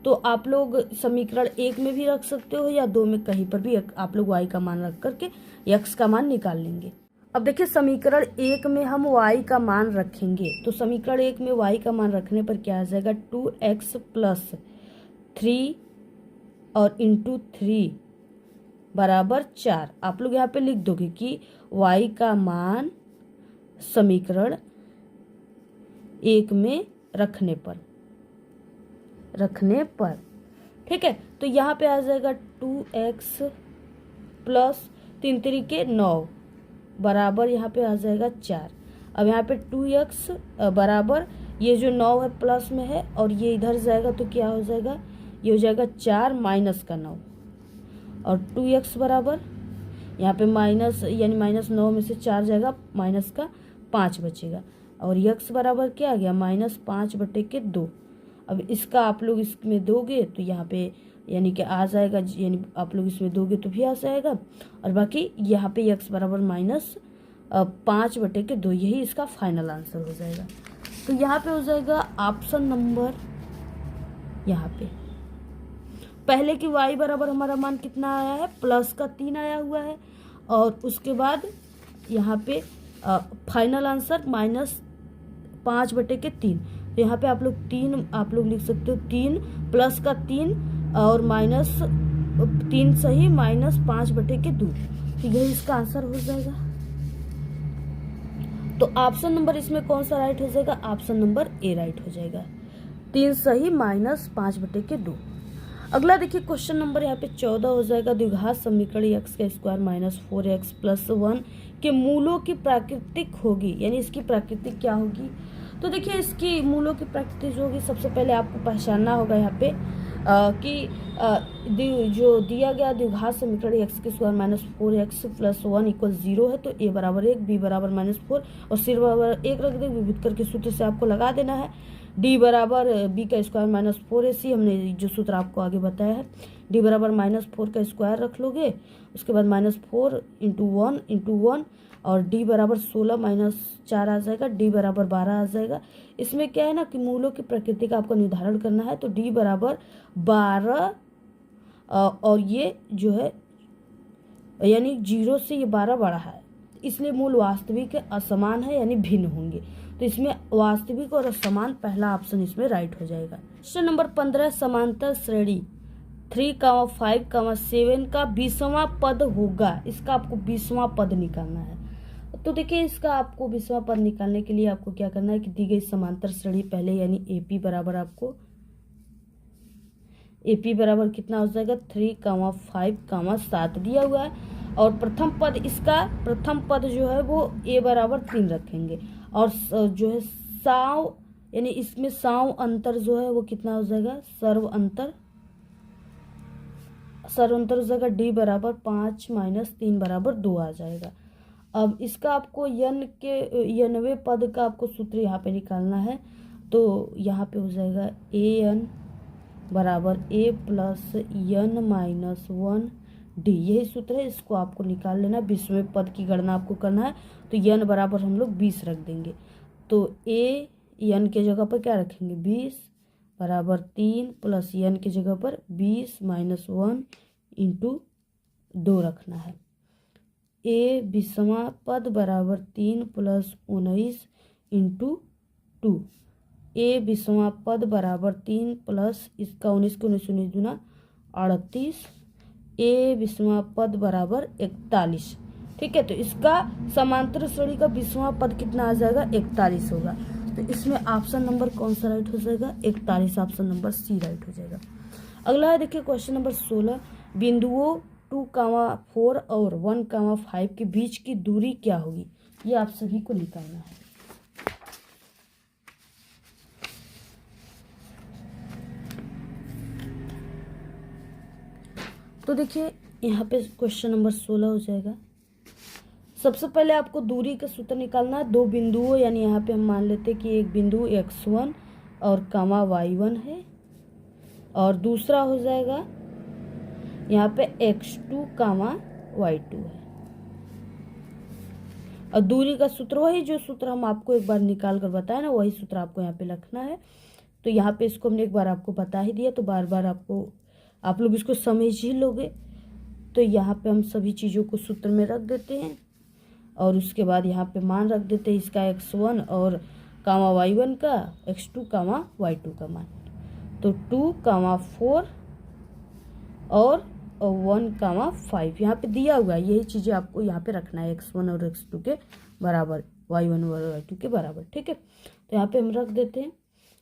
तो आप लोग समीकरण 1 में भी रख सकते हो या 2 में, कहीं पर भी आप लोग y का मान रख करके x का मान निकाल लेंगे। अब देखिए समीकरण 1 में हम y का मान रखेंगे, तो समीकरण 1 में y का मान रखने पर क्या आ जाएगा, 2x प्लस 3 और इंटू 3 बराबर 4। आप लोग यहाँ पे लिख दोगे कि y का मान समीकरण 1 में रखने पर, ठीक है। तो यहाँ पे आ जाएगा 2x प्लस 3 3 9 बराबर यहाँ पे आ जाएगा 4। अब यहाँ पे 2x बराबर ये जो 9 है प्लस में है, और ये इधर जाएगा तो क्या हो जाएगा, ये हो जाएगा 4 माइनस का 9, और 2x बराबर यहाँ पे माइनस, यानी माइनस 9 में से 4 जाएगा, माइनस का 5 बचेगा, और x बराबर क्या आ गया, माइनस 5 बटे के 2। अब इसका आप लोग इसमें दोगे तो यहाँ पे यानी कि आ जाएगा, यानी आप लोग इसमें दोगे तो भी आ जाएगा, और बाकी यहाँ पे x बराबर माइनस 5/2, यही इसका फाइनल आंसर हो जाएगा। तो यहाँ पे हो जाएगा ऑप्शन नंबर, यहाँ पे पहले की y बराबर हमारा मान कितना आया है, +3 आया हुआ है, और उसके बाद यहाँ पे फाइनल आंसर -5/3। तो यहाँ पे आप लोग लिख सकते हो 3 +3 और -3 सही -5/2। तो यही इसका आंसर हो जाएगा। तो ऑप्शन नंबर इसमें कौन सा राइट हो जाएगा, ऑप्शन नंबर ए राइट हो जाएगा। 3 सही -5/2। अगला देखिए क्वेश्चन नंबर यहाँ पे 14 हो जाएगा। द्विघात समीकरण x² -4x + 1 के मूलों की प्राकृतिक होगी, यानी इसकी प्राकृतिक क्या होगी। तो देखिए इसकी मूलों की प्राकृतिक होगी, सबसे पहले आपको पहचानना होगा यहाँ पे कि जो दिया गया द्विघात समीकरण x² -4x + 1 = 0 है, तो a बराबर 1, b बराबर -4 और c बराबर 1 रख देंगे। विभेद करके सूत्र से आपको लगा देना है। d बराबर b² -4ac, हमने जो सूत्र आपको आगे बताया है। d बराबर -4 का स्क्वायर रख लोगे, उसके बाद -4 × 1 × 1 और d बराबर 16 - 4 आ जाएगा, d बराबर 12 आ जाएगा। इसमें क्या है ना कि मूलों की प्रकृति का आपको निर्धारण करना है। तो d बराबर 12 और ये जो है यानी 0 से ये 12 बड़ा है, इसलिए मूल वास्तविक असमान है, यानी भिन्न होंगे। तो इसमें वास्तविक और असमान पहला ऑप्शन इसमें राइट हो जाएगा। क्वेश्चन नंबर 15, समांतर श्रेणी 3, 5, 7 का 20वां पद होगा। इसका आपको 20वां पद निकालना है। तो देखिए इसका आपको 20वां पद निकालने के लिए आपको क्या करना है कि दी गई समांतर श्रेणी पहले, यानी AP बराबर आपको AP बराबर कितना हो जाएगा 3, 5, 7 दिया हुआ है। और प्रथम पद जो है वो a बराबर 3 रखेंगे, और जो है साव यानी इसमें साव अंतर जो है वो कितना हो जाएगा, सर्व अंतर हो जाएगा d बराबर 5 - 3 बराबर 2 आ जाएगा। अब इसका आपको n वें पद का आपको सूत्र यहाँ पे निकालना है। तो यहाँ पे हो जाएगा an बराबर a + n - 1d, यही सूत्र है, इसको आपको निकाल लेना। 20वें पद की गणना आपको करना है। तो n बराबर हम लोग 20 रख देंगे। तो n के जगह पर क्या रखेंगे 20 बराबर 3 + n की जगह पर 20 - 1 × 2 रखना है। a 20वां पद बराबर 3 + 19 × 2। a 20वां पद बराबर 3 प्लस इसका 19 के 19 दूना 38। a 20वां पद बराबर 41। ठीक है, तो इसका समांतर श्रेणी का 20वां पद कितना आ जाएगा 41 होगा। तो इसमें ऑप्शन नंबर कौन सा राइट हो जाएगा 41, ऑप्शन नंबर सी राइट हो जाएगा। अगला है देखिए क्वेश्चन नंबर 16, बिंदुओं 2, 4 और 1, 5 के बीच की दूरी क्या होगी, ये आप सभी को निकालना है। तो देखिए यहाँ पे क्वेश्चन नंबर 16 हो जाएगा। सबसे पहले आपको दूरी का सूत्र निकालना है। 2 बिंदुओं, यानी यहाँ पे हम मान लेते हैं कि एक बिंदु x1 और y1 है, और दूसरा हो जाएगा यहाँ पे x2, y2 है। और दूरी का सूत्र वही जो सूत्र हम आपको एक बार निकाल कर बताए ना, वही सूत्र आपको यहाँ पे रखना है। तो यहाँ पे इसको हमने एक बार आपको बता ही दिया, तो बार बार आप लोग इसको समझ ही लोगे। तो यहाँ पे हम सभी चीज़ों को सूत्र में रख देते हैं, और उसके बाद यहाँ पे मान रख देते हैं इसका x1 और y1 का, x2, y2 का मान। तो 2, 4 और 1, 5 यहाँ पे दिया हुआ है। यही चीज़ें आपको यहाँ पे रखना है, x1 और x2 के बराबर, y1 और y2 के बराबर। ठीक है, तो यहाँ पे हम रख देते हैं,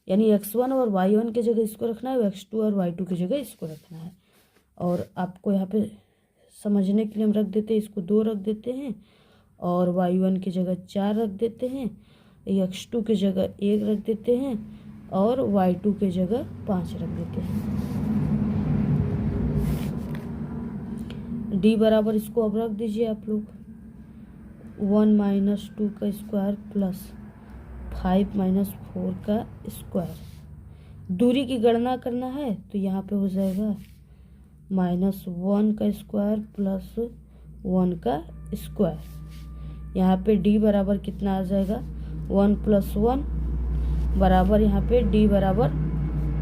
यानी x1 और y1 की जगह इसको रखना है, x2 और y2 की जगह इसको रखना है। और आपको यहाँ पे समझने के लिए हम रख देते हैं, इसको 2 रख देते हैं, और y1 की जगह 4 रख देते हैं, x2 की जगह 1 रख देते हैं, और y2 की जगह 5 रख देते हैं। d बराबर इसको अब रख दीजिए आप लोग 1 - 2 का स्क्वायर प्लस 5 - 4 का स्क्वायर। दूरी की गणना करना है, तो यहाँ पे हो जाएगा -1 का स्क्वायर प्लस 1 का स्क्वायर। यहाँ पे d बराबर कितना आ जाएगा 1 + 1 बराबर यहाँ पे d बराबर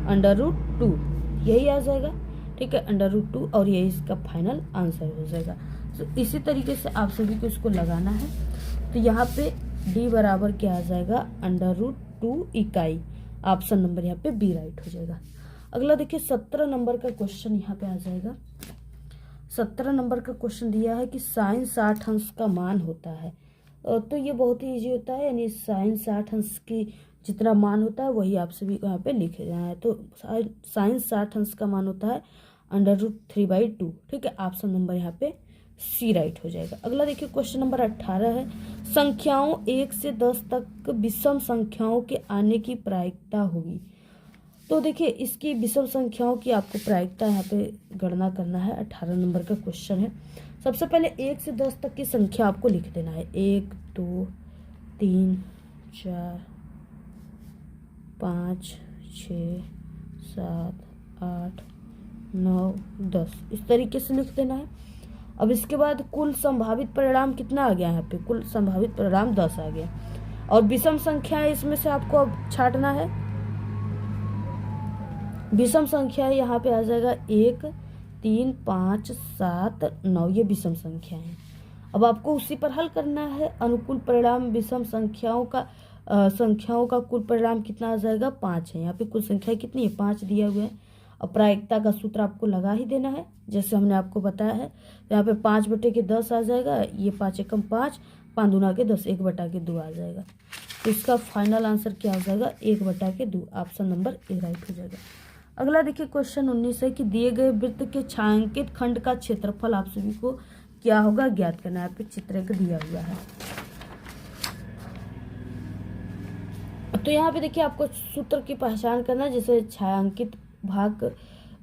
√2, यही आ जाएगा। ठीक है, √2, और यही इसका फाइनल आंसर हो जाएगा। तो इसी तरीके से आप सभी को इसको लगाना है। तो यहाँ पे d बराबर क्या आ जाएगा √2 इकाई। ऑप्शन नंबर यहाँ पे बी राइट हो जाएगा। अगला देखिए 17 नंबर का क्वेश्चन यहाँ पे आ जाएगा। 17 नंबर का क्वेश्चन दिया है कि साइन 60 अंश का मान होता है। तो ये बहुत ही ईजी होता है, यानी साइन 60 अंश की जितना मान होता है वही आप सभी को यहाँ पे लिख देना है। तो साइन 60 अंश का मान होता है √3/2। ठीक है, ऑप्शन नंबर यहाँ पे सी राइट हो जाएगा। अगला देखिए क्वेश्चन नंबर 18 है, संख्याओं 1 से 10 तक विषम संख्याओं के आने की प्रायिकता होगी। तो देखिए इसकी विषम संख्याओं की आपको प्रायिकता यहाँ पे गणना करना है। 18 नंबर का क्वेश्चन है। सबसे पहले 1 से 10 तक की संख्या आपको लिख देना है। 1 2 3 4 5 6 7 8 9 10, इस तरीके से लिख देना है। अब इसके बाद कुल संभावित परिणाम कितना आ गया यहाँ पे, कुल संभावित परिणाम 10 आ गया। और विषम संख्या इसमें से आपको अब छांटना है। विषम संख्या यहाँ पे आ जाएगा 1 3 5 7 9, ये विषम संख्या है। अब आपको उसी पर हल करना है। अनुकूल परिणाम विषम संख्याओं का कुल परिणाम कितना आ जाएगा 5 है। यहाँ पे कुल संख्या कितनी है 5 दिया हुआ है। अब प्रायिकता का सूत्र आपको लगा ही देना है जैसे हमने आपको बताया है। तो यहाँ पे 5/10 आ जाएगा, ये 5 एकम 5, 5 दूना के 10, 1/2 आ जाएगा। तो इसका फाइनल आंसर क्या हो जाएगा 1/2। ऑप्शन नंबर ए राइट हो जाएगा। अगला देखिए क्वेश्चन 19 है कि दिए गए वृत्त के छायांकित खंड का क्षेत्रफल आप सभी को क्या होगा ज्ञात करना है। यहाँ पे चित्र एक दिया हुआ है। तो यहाँ पे देखिए आपको सूत्र की पहचान करना है। जैसे छायांकित भाग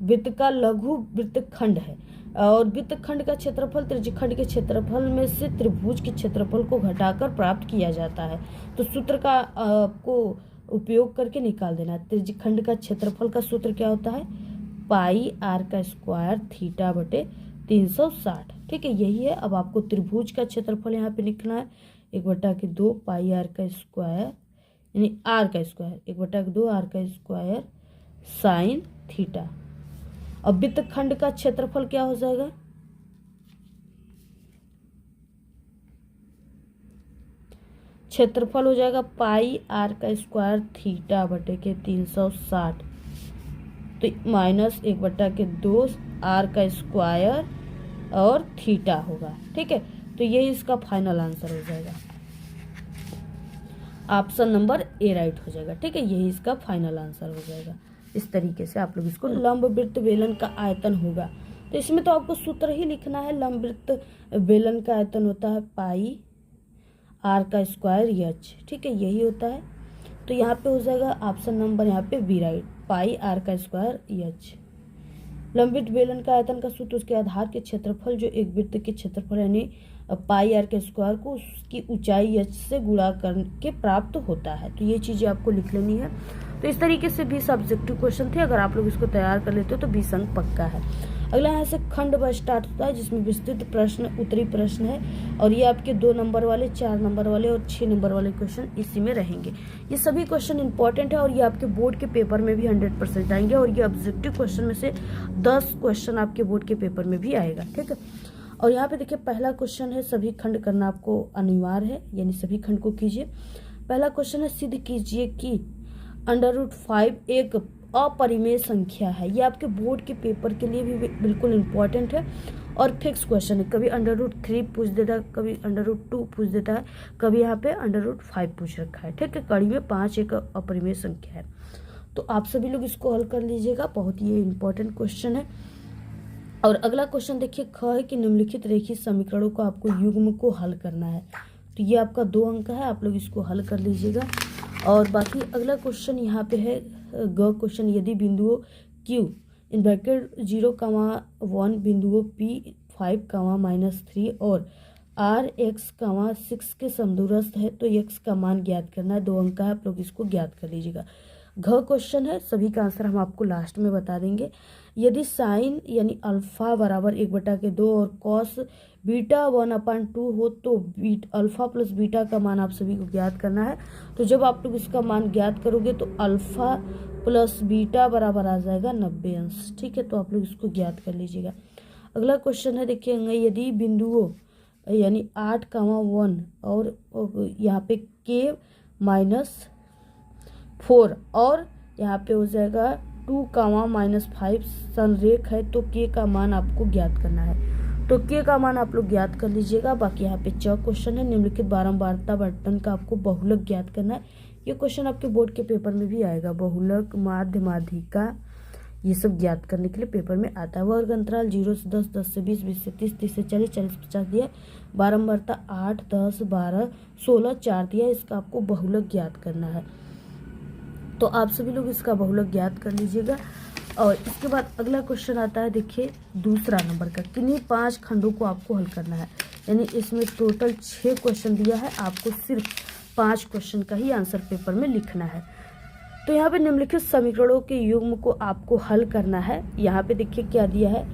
वृत्त का लघु वृत्तखंड है और वृत्तखंड का क्षेत्रफल त्रिज्यखंड के क्षेत्रफल में से त्रिभुज के क्षेत्रफल को घटाकर प्राप्त किया जाता है। तो सूत्र का आपको उपयोग करके निकाल देना है। त्रिज्यखंड का क्षेत्रफल का सूत्र क्या होता है πr² θ/360। ठीक है, यही है। अब आपको त्रिभुज का क्षेत्रफल यहाँ पे लिखना है 1/2 πr² यानी r², 1/2 r² साइन थीटा। अब वृत्तखंड का क्षेत्रफल क्या हो जाएगा क्षेत्रफल हो जाएगा πr² θ/360 तो माइनस 1/2 r² और थीटा होगा। ठीक है, तो यही इसका फाइनल आंसर हो जाएगा। ऑप्शन नंबर ए राइट हो जाएगा। ठीक है, यही इसका फाइनल आंसर हो जाएगा। इस तरीके से आप लोग इसको लंबवृत्त बेलन का आयतन होगा। तो इसमें तो आपको सूत्र ही लिखना है। लंबवृत्त बेलन का आयतन होता है πr²h। ठीक है, यही होता है। तो यहाँ पे हो जाएगा ऑप्शन नंबर यहाँ पे बी राइट πr²h। लंबवृत्त बेलन का आयतन का सूत्र उसके आधार के क्षेत्रफल जो एक वृत्त के क्षेत्रफल यानी πr² को उसकी ऊंचाई h से गुणा करके प्राप्त होता है। तो ये चीज़ें आपको लिख लेनी है। तो इस तरीके से 20 ऑब्जेक्टिव क्वेश्चन थे। अगर आप लोग इसको तैयार कर लेते हो तो 20 अंक पक्का है। अगला यहाँ से खंड व स्टार्ट होता है जिसमें विस्तृत प्रश्न उत्तरी प्रश्न है और ये आपके 2 नंबर वाले 4 नंबर वाले और 6 नंबर वाले क्वेश्चन इसी में रहेंगे। ये सभी क्वेश्चन इंपॉर्टेंट है और ये आपके बोर्ड के पेपर में भी 100% आएंगे और ये ऑब्जेक्टिव क्वेश्चन में से 10 क्वेश्चन आपके बोर्ड के पेपर में भी आएगा। ठीक है, और यहाँ पे देखिए पहला क्वेश्चन है सभी खंड करना आपको अनिवार्य है, यानी सभी खंड को कीजिए। पहला क्वेश्चन है सिद्ध कीजिए कि √5 एक अपरिमेय संख्या है। ये आपके बोर्ड के पेपर के लिए भी बिल्कुल इम्पोर्टेंट है और फिक्स क्वेश्चन है। कभी √3 पूछ देता है, कभी √2 पूछ देता है, कभी यहाँ पे √5 पूछ रखा है। ठीक है, कड़ी में 5 एक अपरिमेय संख्या है। तो आप सभी लोग इसको हल कर लीजिएगा, बहुत ही इम्पोर्टेंट क्वेश्चन है। और अगला क्वेश्चन देखिए ख है कि निम्नलिखित रेखीय समीकरणों को आपको युग्म को हल करना है। तो ये आपका 2 अंक है, आप लोग इसको हल कर लीजिएगा। और बाकी अगला क्वेश्चन यहाँ पे है ग क्वेश्चन, यदि बिंदुओं Q इन ब्रैकेट 0,1 बिंदुओं P5, -3 और RX, 6 के समदूरस्थ है तो x का मान ज्ञात करना है। 2 अंक है, आप लोग इसको ज्ञात कर लीजिएगा। घ क्वेश्चन है, सभी का आंसर हम आपको लास्ट में बता देंगे। यदि साइन यानी अल्फा बराबर 1/2 और कॉस बीटा 1/2 हो तो अल्फा प्लस बीटा का मान आप सभी को ज्ञात करना है। तो जब आप लोग इसका मान ज्ञात करोगे तो अल्फा प्लस बीटा बराबर आ जाएगा 90 अंश। ठीक है, तो आप लोग इसको ज्ञात कर लीजिएगा। अगला क्वेश्चन है, देखिए यदि बिंदुओं यानी 8,1 और यहाँ पे k -4 और यहाँ पे हो जाएगा 2, -5 संरेख है तो k का मान आपको ज्ञात करना है। तो k का मान आप लोग ज्ञात कर लीजिएगा। बाकी यहाँ पे च क्वेश्चन है, निम्नलिखित बारंबारता बर्तन का आपको बहुलक ज्ञात करना है। ये क्वेश्चन आपके बोर्ड के पेपर में भी आएगा, बहुलक माध्य माध्यिका ये सब ज्ञात करने के लिए पेपर में आता है। वर्ग अंतराल 0 से 10, 10 से 20, 20 से 30, 30 से 40, 40 से 50 दिया। बारंबारता 8, 10, 12, 16, 4 दिया। इसका आपको बहुलक ज्ञात करना है। तो आप सभी लोग इसका बहुलक ज्ञात कर लीजिएगा। और इसके बाद अगला क्वेश्चन आता है, देखिए दूसरा नंबर का, किन्हीं 5 खंडों को आपको हल करना है। यानी इसमें टोटल 6 क्वेश्चन दिया है, आपको सिर्फ 5 क्वेश्चन का ही आंसर पेपर में लिखना है। तो यहाँ पे निम्नलिखित समीकरणों के युग्म को आपको हल करना है। यहाँ पे देखिए क्या दिया है,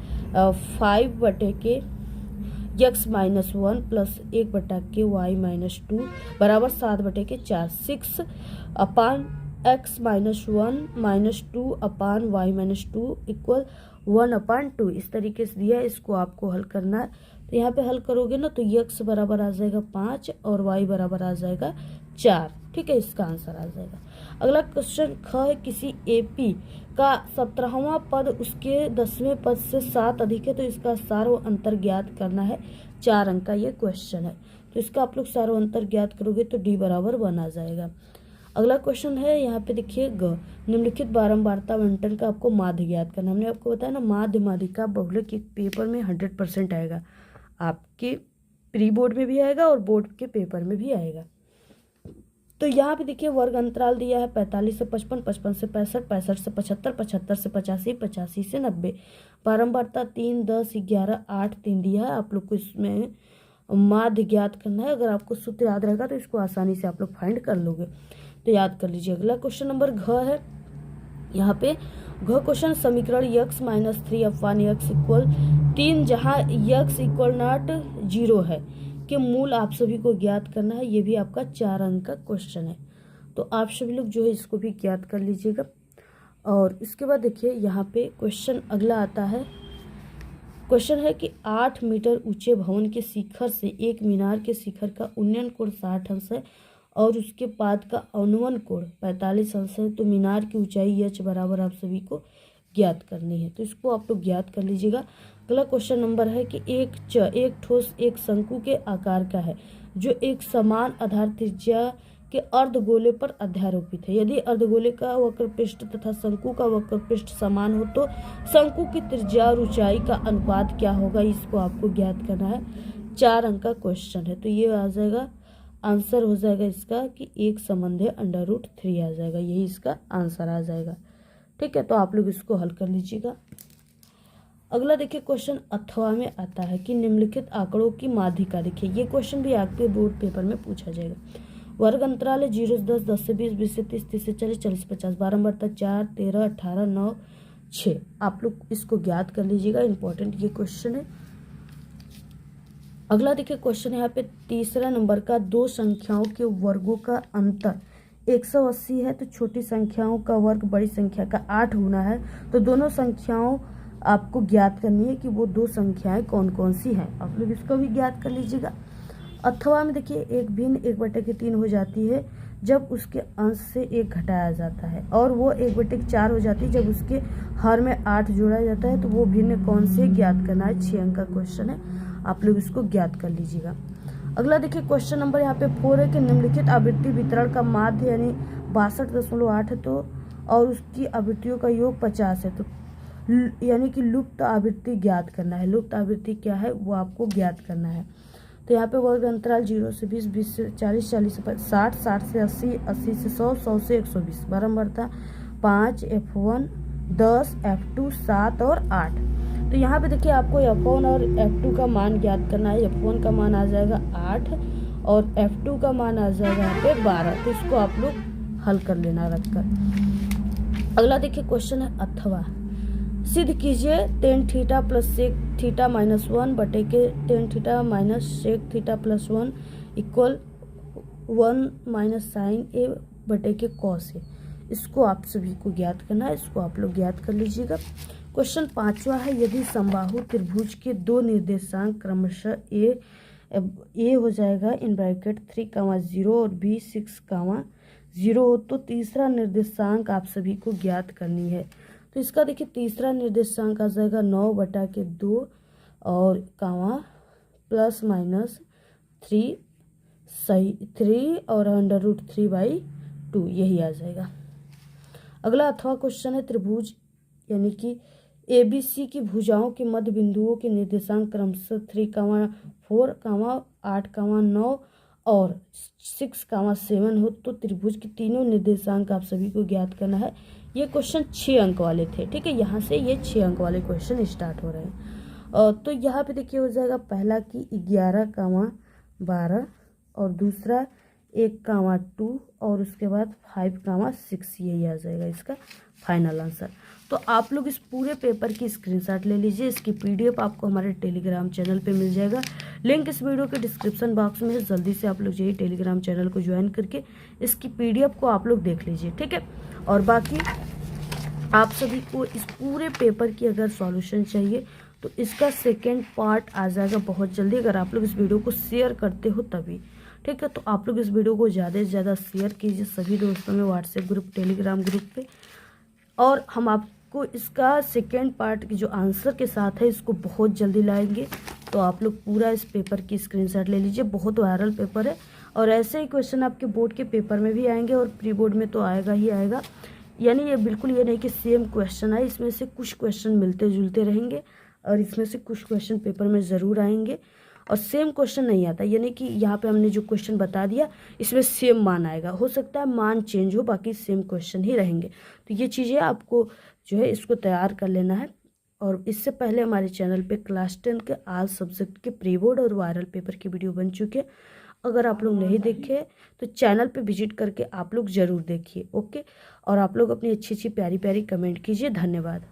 5/(x -1 प्लस 1/(y -2 बराबर 7/(4), 6/(x -1 -2/(y -2 इक्वल 1/2। इस तरीके से दिया है, इसको आपको हल करना है। तो यहाँ पे हल करोगे ना तो x बराबर आ जाएगा 5 और y बराबर आ जाएगा 4। ठीक है, इसका आंसर आ जाएगा। अगला क्वेश्चन ख है, किसी एपी का 17वां पद उसके 10वें पद से 7 अधिक है तो इसका सार्व अंतर ज्ञात करना है। 4 अंक का ये क्वेश्चन है। तो इसका आप लोग सार्व अंतर ज्ञात करोगे तो d बराबर 1 आ जाएगा। अगला क्वेश्चन है, यहाँ पे देखिए ग, निम्नलिखित बारंबारता बंटन का आपको माध्य ज्ञात करना। हमने आपको बताया ना, माध्य माध्यिका बहुलक के पेपर में 100% आएगा, आपके प्री बोर्ड में भी आएगा और बोर्ड के पेपर में भी आएगा। तो यहाँ पे देखिए वर्ग अंतराल दिया है 45 से 55, 55 से 65, 65 से 75, 75 से 85, 85 से 90। बारंबारता 3, 10, 11, 8, 3 दिया है। आप लोग को इसमें माध्य ज्ञात करना है। अगर आपको सूत्र याद रहेगा तो इसको आसानी से आप लोग फाइंड कर लोगे, तो याद कर लीजिए। अगला क्वेश्चन नंबर घ है। यहाँ पे घ क्वेश्चन, समीकरण x -3/x इक्वल 3 जहाँ x इक्वल नॉट 0 है के मूल आप सभी को ज्ञात करना है। ये भी आपका 4 अंक का क्वेश्चन है। तो आप सभी लोग जो है इसको भी ज्ञात कर लीजिएगा। और इसके बाद देखिए यहाँ पे क्वेश्चन अगला आता है। क्वेश्चन है कि 8 मीटर ऊंचे भवन के शिखर से एक मीनार के शिखर का उन्नयन कोण 60 अंश है और उसके पाद का अनुवन कोण 45 अंश है। तो मीनार की ऊंचाई h बराबर आप सभी को ज्ञात करनी है। तो इसको आप लोग ज्ञात कर लीजिएगा। अगला क्वेश्चन नंबर है कि एक ठोस एक शंकु के आकार का है जो एक समान आधार त्रिज्या के अर्धगोले पर अध्यारोपित है। यदि अर्धगोले का वक्र पृष्ठ तथा शंकु का वक्र पृष्ठ समान हो तो शंकु की त्रिज्या और ऊंचाई का अनुपात क्या होगा, इसको आपको ज्ञात करना है। 4 अंक का क्वेश्चन है। तो ये आ जाएगा, आंसर हो जाएगा इसका कि 1 संबंधी √3 आ जाएगा, यही इसका आंसर आ जाएगा। ठीक है, तो आप लोग इसको हल कर लीजिएगा। अगला देखिए क्वेश्चन अथवा में आता है कि निम्नलिखित आंकड़ों की माध्यिका। देखिए ये क्वेश्चन भी आपके बोर्ड पेपर में पूछा जाएगा। वर्ग अंतराल है 0 से 10, 10 से 20, 20 से 30, 30 से 40, 40 से 50। बारंबारता 4, 13, 18, 9, 6। आप लोग इसको ज्ञात कर लीजिएगा, इंपॉर्टेंट ये क्वेश्चन है। अगला देखिए क्वेश्चन यहाँ पे तीसरा नंबर का, 2 संख्याओं के वर्गों का अंतर 180 है तो छोटी संख्याओं का वर्ग बड़ी संख्या का 8 गुना है। तो दोनों संख्याओं आपको ज्ञात करनी है कि वो 2 संख्याएं कौन कौन सी हैं। आप लोग इसको भी ज्ञात कर लीजिएगा। अथवा में देखिए एक भिन्न 1/3 हो जाती है जब उसके अंश से 1 घटाया जाता है और वो 1/4 हो जाती है जब उसके हर में 8 जोड़ा जाता है। तो वो भिन्न कौन से ज्ञात करना है। 6 अंक का क्वेश्चन है, आप लोग इसको ज्ञात कर लीजिएगा। अगला देखिए क्वेश्चन नंबर यहाँ पे 4 है कि निम्नलिखित आवृत्ति वितरण का माध्य यानी 62.8 है तो और उसकी आवृत्तियों का योग 50 है। तो यानी कि लुप्त आवृत्ति ज्ञात करना है। लुप्त आवृत्ति क्या है वो आपको ज्ञात करना है। तो यहाँ पे वर्ग अंतराल 0 से 20, 20 से 40, 40 से 60, 60 से 80, 80 से 100, 100 से 120। बारंबारता 5, F1, 10, F2, 7 और 8। तो यहाँ पे देखिए आपको F1 और F2 का मान ज्ञात करना है। F1 का मान आ जाएगा 8 और F2 का मान आ जाएगा यहाँ पे 12। तो इसको आप लोग हल कर लेना रखकर। अगला देखिए क्वेश्चन है अथवा। सिद्ध कीजिए tan theta plus sec theta minus 1 बटे के tan theta minus sec theta plus 1 equal 1 minus sine A बटे के कॉस ए। इसको आप सभी को ज्ञात करना है, इसको आप लोग ज्ञात कर लीजिएगा। क्वेश्चन 5वां है, यदि समबाहु त्रिभुज के दो निर्देशांक क्रमशः ए हो जाएगा इन ब्रैकेट 3, 0 और बी 6, 0 हो तो तीसरा निर्देशांक आप सभी को ज्ञात करनी है। तो इसका देखिए तीसरा निर्देशांक आ जाएगा 9/2 और प्लस माइनस 3 सही 3 और √3/2 यही आ जाएगा। अगला अथवा क्वेश्चन है, त्रिभुज यानी कि ABC की भुजाओं के मध्य बिंदुओं के निर्देशांक क्रमशः 3, 4, 8, 9 और 6, 7 हो तो त्रिभुज के तीनों निर्देशांक आप सभी को ज्ञात करना है। ये क्वेश्चन 6 अंक वाले थे, ठीक है। यहाँ से ये 6 अंक वाले क्वेश्चन स्टार्ट हो रहे हैं। तो यहाँ पे देखिए हो जाएगा पहला कि 11, 12 और दूसरा 1, 2 और उसके बाद 5, 6 यही आ जाएगा इसका फाइनल आंसर। तो आप लोग इस पूरे पेपर की स्क्रीनशॉट ले लीजिए। इसकी PDF आपको हमारे टेलीग्राम चैनल पे मिल जाएगा। लिंक इस वीडियो के डिस्क्रिप्शन बॉक्स में है। जल्दी से आप लोग जाइए टेलीग्राम चैनल को ज्वाइन करके इसकी PDF को आप लोग देख लीजिए, ठीक है। और बाकी आप सभी को इस पूरे पेपर की अगर सॉल्यूशन चाहिए तो इसका सेकेंड पार्ट आ जाएगा बहुत जल्दी, अगर आप लोग इस वीडियो को शेयर करते हो तभी, ठीक है। तो आप लोग इस वीडियो को ज़्यादा से ज़्यादा शेयर कीजिए सभी दोस्तों में, व्हाट्सएप ग्रुप, टेलीग्राम ग्रुप पे। और हम आपको इसका सेकेंड पार्ट की जो आंसर के साथ है इसको बहुत जल्दी लाएंगे। तो आप लोग पूरा इस पेपर की स्क्रीनशॉट ले लीजिए, बहुत वायरल पेपर है और ऐसे ही क्वेश्चन आपके बोर्ड के पेपर में भी आएंगे और प्री बोर्ड में तो आएगा ही आएगा। यानी ये बिल्कुल ये नहीं कि सेम क्वेश्चन है, इसमें से कुछ क्वेश्चन मिलते जुलते रहेंगे और इसमें से कुछ क्वेश्चन पेपर में ज़रूर आएंगे और सेम क्वेश्चन नहीं आता। यानी कि यहाँ पे हमने जो क्वेश्चन बता दिया इसमें सेम मान आएगा, हो सकता है मान चेंज हो, बाकी सेम क्वेश्चन ही रहेंगे। तो ये चीज़ें आपको जो है इसको तैयार कर लेना है। और इससे पहले हमारे चैनल पे क्लास 10 के आल सब्जेक्ट के प्री बोर्ड और वायरल पेपर की वीडियो बन चुके हैं। अगर आप लोग नहीं देखे तो चैनल पे विजिट करके आप लोग ज़रूर देखिए, ओके। और आप लोग अपनी अच्छी अच्छी प्यारी प्यारी कमेंट कीजिए। धन्यवाद।